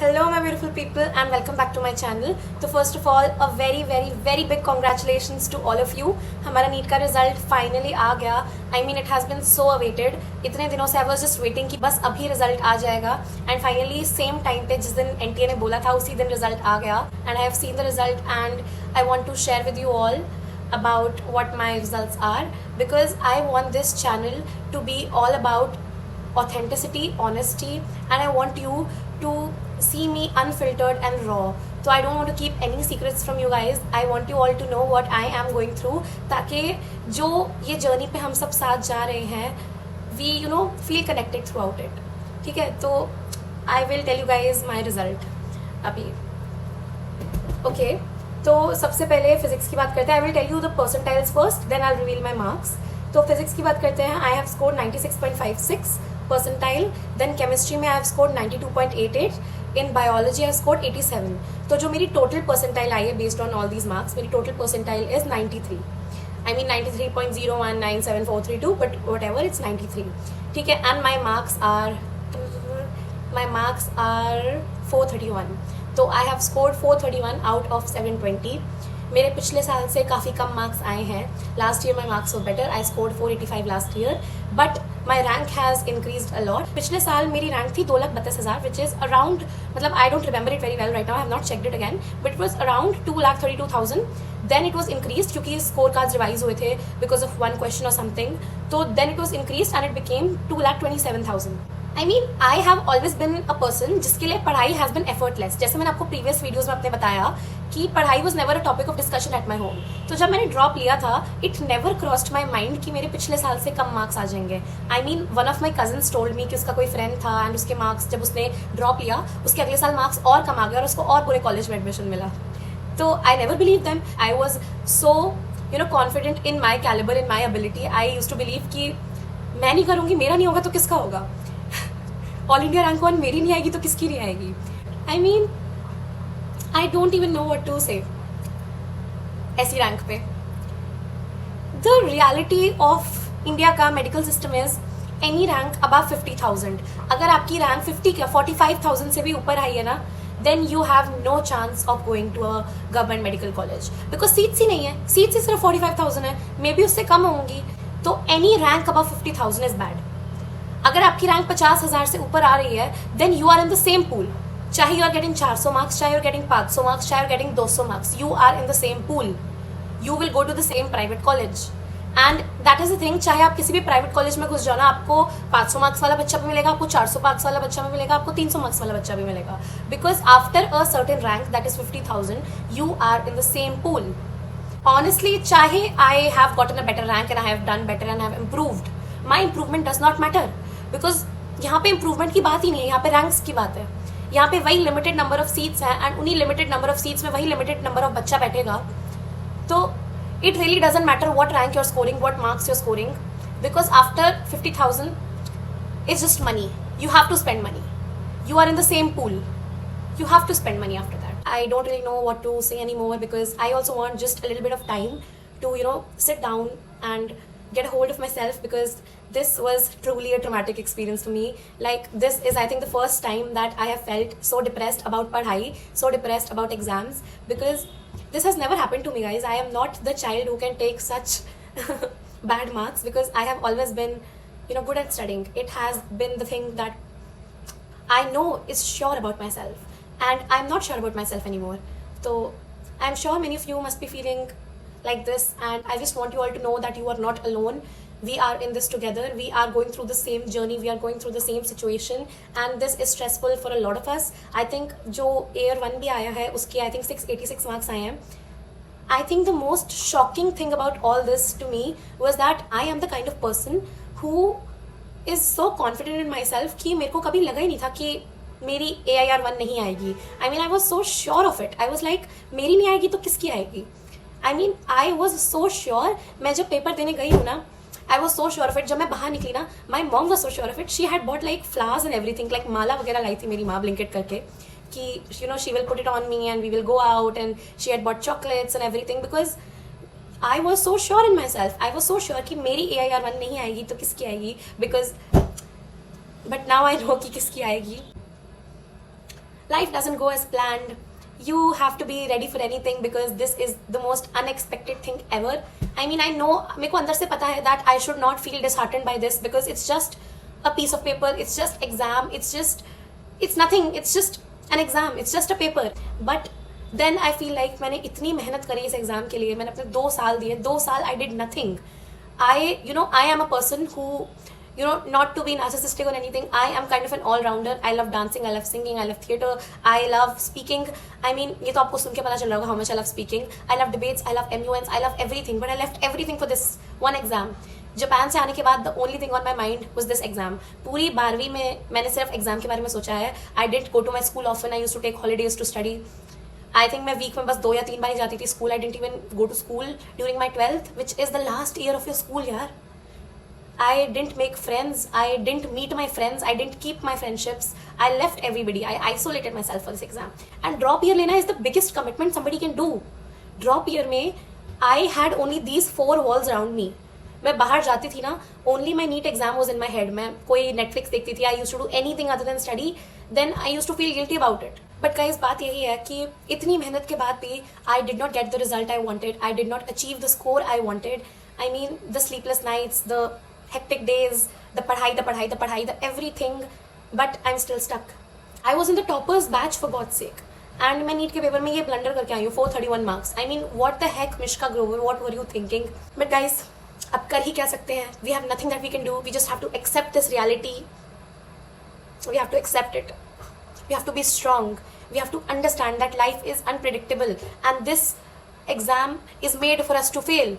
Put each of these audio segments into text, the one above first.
Hello my beautiful people and welcome back to my channel. तो first of all a very big congratulations to all of you. हमारा NEET का result finally आ गया. I mean it has been so awaited. इतने दिनों से I was just waiting कि बस अभी रिजल्ट आ जाएगा and finally सेम टाइम पे जिस दिन NTA ने बोला था उसी दिन रिजल्ट आ गया and I have seen the result and I want to share with you all about what my results are because I want this channel to be all about authenticity, honesty, and I want you to see me unfiltered and raw. So I don't want to keep any secrets from you guys. I want you all to know what I am going through ताकि जो ये journey पे हम सब साथ जा रहे हैं we feel connected throughout it. ठीक है, तो I will tell you guys my result अभी. Okay, तो सबसे पहले फिजिक्स की बात करते हैं. I will tell you the percentiles first, then I'll reveal my marks. तो फिजिक्स की बात करते हैं. I have scored 96.56 percentile. Then chemistry में I have scored 92.88. In biology I have scored 87. तो जो मेरी total percentile आई है based on all these marks, मेरी total percentile is 93. I mean 93.0197432, but whatever, it's 93. ठीक है, and my marks are 431. तो I have scored 431 out of 720. मेरे पिछले साल से काफ़ी कम मार्क्स आए हैं. Last year my marks were better. I scored 485 last year but my rank has increased a lot. पिछले साल मेरी रैंक थी 2,32,000 विच इज़ अराउंड, मतलब I don't remember it very well right now, I have not checked it again, but it was around 2,32,000. Then it was increase क्योंकि score cards revise हुए थे because of one question और something. तो then it was increase and it became 2,27,000. I mean I have always been a person जिसके लिए पढ़ाई has been effortless. जैसे मैंने आपको प्रीवियस वीडियोज़ में अपने बताया कि पढ़ाई was never a topic of discussion at my home. तो जब मैंने ड्रॉप लिया था it never crossed my mind कि मेरे पिछले साल से कम मार्क्स आ जाएंगे. I mean one of my cousins told me कि उसका कोई फ्रेंड था एंड उसके मार्क्स जब उसने ड्रॉप लिया उसके अगले साल मार्क्स और कम आ गए और उसको और पूरे कॉलेज में एडमिशन मिला. तो I never believe them. I was so confident in my calibre, in my ability. I use to believe कि मैं नहीं करूँगी, मेरा नहीं होगा तो किसका होगा. ऑल इंडिया रैंक 1 मेरी नहीं आएगी तो किसकी नहीं आएगी. I mean I don't even know what to say ऐसी रैंक पे. द रियलिटी ऑफ इंडिया का medical system is any rank above 50,000. अगर आपकी रैंक 45,000 से भी ऊपर आई है ना then you have no chance of going to a government medical college because seats ही नहीं है. सीट्स ही सिर्फ 45,000 है, मे बी उससे कम होंगी. तो any rank above 50,000 is bad. अगर आपकी रैंक 50,000 से ऊपर आ रही है then you are in the same pool. चाहे यू आर गेटिंग 400 मार्क्स, चाहे यू आर गेटिंग 500 मार्क्स, चाहे you are getting 200 marks, you are in the same pool. You will go to the same private college and that is the thing. चाहे आप किसी भी private college में घुस जाओ ना, आपको 500 मार्क्स वाला बच्चा भी मिलेगा, आपको 400 मार्क्स वाला बच्चा भी मिलेगा, आपको 300 मार्क्स वाला बच्चा भी मिलेगा. Because after a certain rank that is 50,000 you are in the same pool. Honestly चाहे I have gotten a better rank and I have done better and I have improved, my improvement does not matter because यहाँ पे improvement की बात ही नहीं है, यहाँ पे ranks की बात है. यहाँ पे वही लिमिटेड नंबर ऑफ सीट्स हैं एंड उन्हीं लिमिटेड नंबर ऑफ सीट्स में वही लिमिटेड नंबर ऑफ बच्चा बैठेगा. तो it really doesn't matter what rank you are scoring, what marks you are scoring because after 50,000 is just money. You have to spend money. You are in the same pool. You have to spend money after that. I don't really know what to say anymore because I also want just a little bit of time to sit down and get a hold of myself because this was truly a traumatic experience for me. Like this is I think the first time that I have felt so depressed about padhai, so depressed about exams because this has never happened to me guys. I am not the child who can take such bad marks because I have always been good at studying. It has been the thing that I know is sure about myself. And I'm not sure about myself anymore. So I'm sure many of you must be feeling like this and I just want you all to know that you are not alone. We are in this together. We are going through the same journey. We are going through the same situation and this is stressful for a lot of us. I think जो Air 1 भी आया है उसके I think 686 marks आए हैं. I think the most shocking thing about all this to me was that I am the kind of person who is so confident in myself कि मेरे को कभी लगा ही नहीं था कि मेरी AIR 1 नहीं आएगी. I mean I was so sure of it. I was like मेरी नहीं आएगी तो किसकी आएगी. I mean I was so sure. मैं जब पेपर देने गई हूँ ना I was so sure of it. जब मैं बाहर निकली ना my mom was so sure of it. She had bought like flowers and everything, like माला वगैरह लाई थी मेरी माँ ब्लिंकेट करके कि she will put it on me and we will go out and she had bought chocolates and everything because I was so sure in myself. I was so sure कि मेरी AIR 1 नहीं आएगी तो किसकी आएगी because but now I know कि किसकी आएगी. life doesn't go as planned. You have to be ready for anything because this is the most unexpected thing ever. I mean, I know, मेरे को अंदर से पता है that I should not feel disheartened by this because it's just a piece of paper, it's just exam, it's nothing, it's just an exam, it's just a paper. But then I feel like मैंने इतनी मेहनत करी इस exam के लिए, मैंने अपने 2 साल दिए, 2 साल I did nothing. I am a person who, not to be narcissistic or anything, I am kind of an all-rounder. I love dancing, I love singing, I love theatre, I love speaking. I mean, ये तो आपको सुन के पता चल रहा होगा how much I love speaking. I love debates, I love MUNs, I love everything. But I left everything for this one exam. Japan से आने के बाद the only thing on my mind was this exam. पूरी 12वीं में मैंने सिर्फ exam के बारे में सोचा है. I didn't go to my school often. I used to take holidays to study. I think मैं वीक में बस 2 या 3 बार ही जाती थी school. I didn't even go to school during my 12th, which is the last year of your school, यार. I didn't make friends. I didn't meet my friends. I didn't keep my friendships. I left everybody. I isolated myself for this exam. And drop year लेना is the biggest commitment somebody can do. Drop year में I had only these 4 walls around me. मैं बाहर जाती थी ना, only my NEET exam was in my head. मैं कोई Netflix देखती थी. I used to do anything other than study. Then I used to feel guilty about it. But guys, बात यही है कि इतनी मेहनत के बाद भी I did not get the result I wanted. I did not achieve the score I wanted. I mean, the sleepless nights, the hectic days, the padhai, the everything, but I'm still stuck. I was in the toppers batch for God's sake. And मैं NEET के paper में ये blunder करके आई हूँ, 431 marks. I mean, what the heck, Mishka Grover, what were you thinking? But guys, अब कर ही क्या सकते हैं? We have nothing that we can do. We just have to accept this reality. We have to accept it. We have to be strong. We have to understand that life is unpredictable. And this exam is made for us to fail.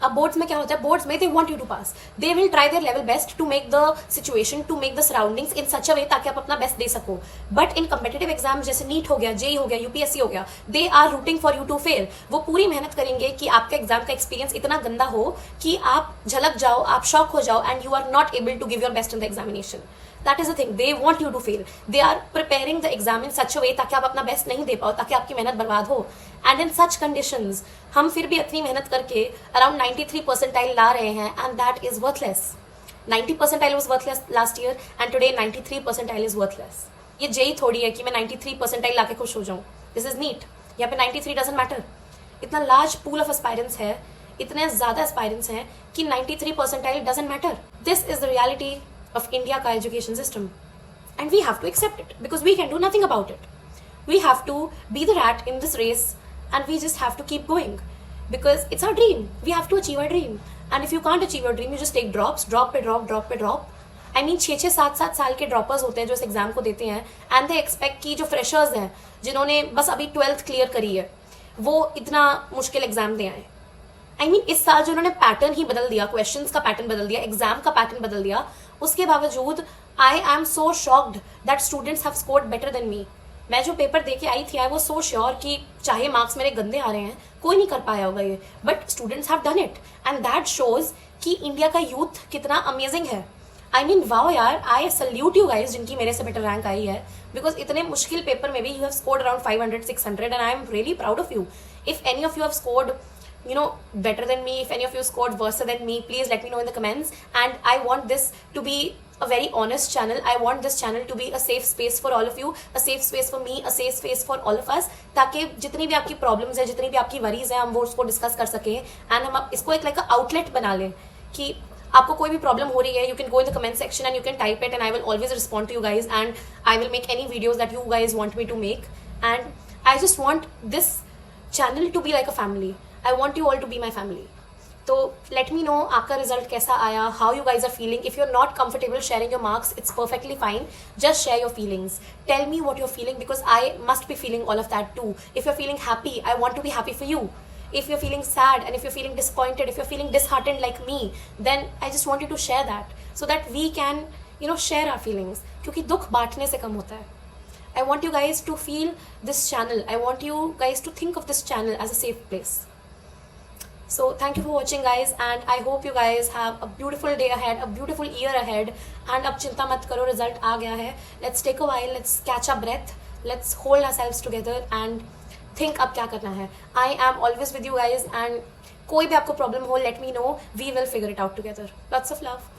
अब boards में क्या होता है, boards में they want you to pass, they will try their level best to make the situation, to make the surroundings in such a way ताकि आप अपना best दे सको. बट इन कम्पिटिटिव एग्जाम जैसे नीट हो गया, जेई हो गया, यूपीएससी हो गया, they are rooting for you to fail. वो पूरी मेहनत करेंगे कि आपका एग्जाम का एक्सपीरियंस इतना गंदा हो कि आप झलक जाओ, आप शॉक हो जाओ and you are not able to give your best in the examination. That is the thing. They want you to fail. They are preparing the exam in such a way ताकि आप अपना best नहीं दे पाओ, ताकि आपकी मेहनत बर्बाद हो. And in such conditions, हम फिर भी इतनी मेहनत करके around 93 percentile ला रहे हैं, and that is worthless. 90 percentile was worthless last year, and today 93 percentile is worthless. ये जेई थोड़ी है कि मैं 93 percentile लाके खुश हो जाऊँ. This is NEET. यहाँ पे 93 doesn't matter. इतना large pool of aspirants है, इतने ज़्यादा aspirants हैं कि 93 percentile doesn't matter. This is the reality of India का education system, and we have to accept it because we can do nothing about it. We have to be the rat in this race, and we just have to keep going because it's our dream. We have to achieve our dream, and if you can't achieve your dream, you just take drops, drop पे drop. I mean 6-6 7-7 साल के droppers होते हैं जो इस exam को देते हैं, and they expect कि जो फ्रेशर्स हैं जिन्होंने बस अभी 12th क्लियर करी है वो इतना मुश्किल एग्जाम दे आए. I mean, इस साल जो उन्होंने पैटर्न ही बदल दिया, क्वेश्चंस का पैटर्न बदल दिया, एग्जाम का पैटर्न बदल दिया, उसके बावजूद I am so shocked that students have scored better than me. मैं जो पेपर दे के आई थी, आई वाज सो श्योर कि चाहे मार्क्स मेरे गंदे आ रहे हैं, कोई नहीं कर पाया होगा ये, but students have done it, and that shows कि इंडिया का यूथ कितना अमेजिंग है. आई मीन वाओ यार, आई सल्यूट यू गाइज जिनकी मेरे से बेटर रैंक आई है, बिकॉज इतने मुश्किल पेपर में भी you have scored around 500-600, and I am really proud of you. If any of you have scored better than me, if any of you scored worse than me, please let me know in the comments. And I want this to be a very honest channel. I want this channel to be a safe space for all of you, a safe space for me, a safe space for all of us, ताकि जितनी भी आपकी problems है, जितनी भी आपकी worries है, हम वो उसको डिस्कस कर सकें, एंड हम इसको एक लाइक आउटलेट बना लें कि आपको कोई भी प्रॉब्लम हो रही है, you can go in the comment section and you can type it, and I will always respond to you guys, and I will make any videos that you guys want me to make. And I just want this channel to be like a family. I want you all to be my family. So let me know आपका result कैसा आया, how you guys are feeling. If you're not comfortable sharing your marks, it's perfectly fine. Just share your feelings. Tell me what you're feeling because I must be feeling all of that too. If you're feeling happy, I want to be happy for you. If you're feeling sad and if you're feeling disappointed, if you're feeling disheartened like me, then I just want you to share that so that we can, share our feelings. क्योंकि दुख बांटने से कम होता है. I want you guys to feel this channel. I want you guys to think of this channel as a safe place. So thank you for watching guys, and I hope you guys have a beautiful day ahead, a beautiful year ahead, and अब चिंता मत करो, result आ गया है. Let's take a while, let's catch our breath, let's hold ourselves together and think अब क्या करना है. I am always with you guys, and कोई भी आपको प्रॉब्लम हो, let me know, we will figure it out together. Lots of love.